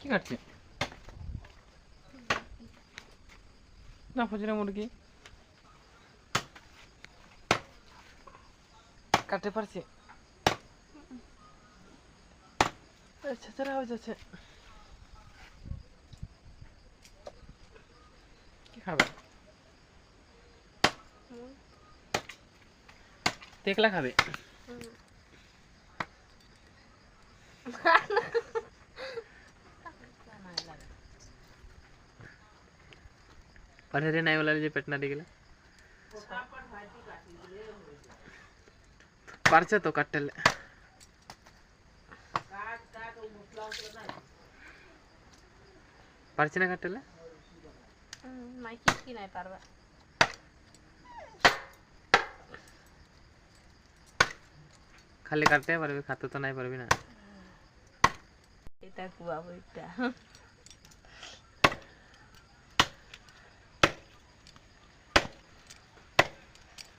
কি কাটছে না ফজরে মুরগি কাটতে পারছি আচ্ছা তারা হয়ে যাচ্ছে কি খাবে দেখলা খাবে পারে নাই বলা যে পেট না দিগলা পারছে তো কাটলে পারছে না কাটলে মাই কি নাই পারবা খালি কাটতে পারবি খাতে তো নাই পারবি না এটা কুয়াবো এটা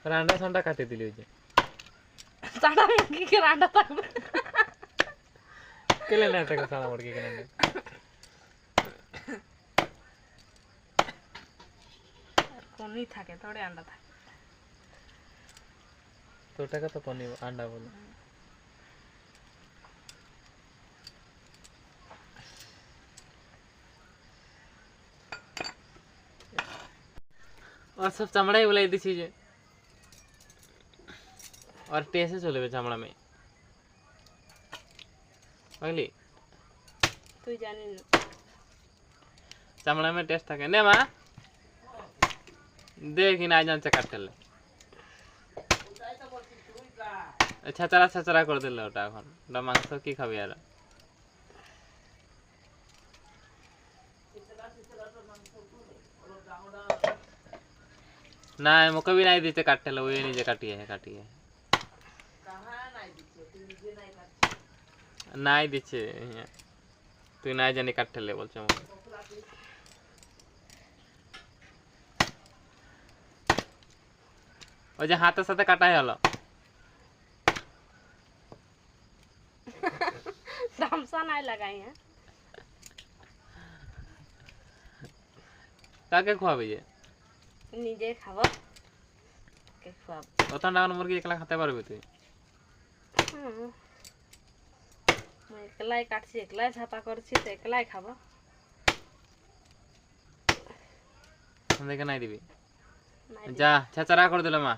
রান্না ঠান্ডা কাটে দিলি ওই যে চাড়া মুরগি কে রান্না থাকবে কেলে না টাকা সারা মুরগি কেন কোনই থাকে তোরে আন্ডা থাকে তো টাকা তো কোনি আন্ডা বলে और सब चमड़ा ही बोला दी चीजें और टेस्ट चले गए चमड़ा में अगली তুই জানিস না चमड़ा में टेस्ट था क्या माँ देख ना जान से काट ले छचरा कर दिले ওটা এখন ওটা মাংস কি খাবি আর না মুকে भी नहीं दीते काट ले वो ये नीचे काटी है कहां नहीं दीचे तू নিজে नहीं काट नहीं दीचे তুই না জানি কাটতে লে বলছ আমাকে ওই যে হাতের সাথে কাটাই হলো दामसा नहीं लगाई है কাকে খাওয়াবে যে নিজে খাবো কে খাব অত টাকার মুরগি একলা খেতে পারবি তুই मैं একলাই কাটছি একলাই ছাপা করছি তো একলাই খাবো দেখে নাই দিবি যা ছাচারা করে দিল মা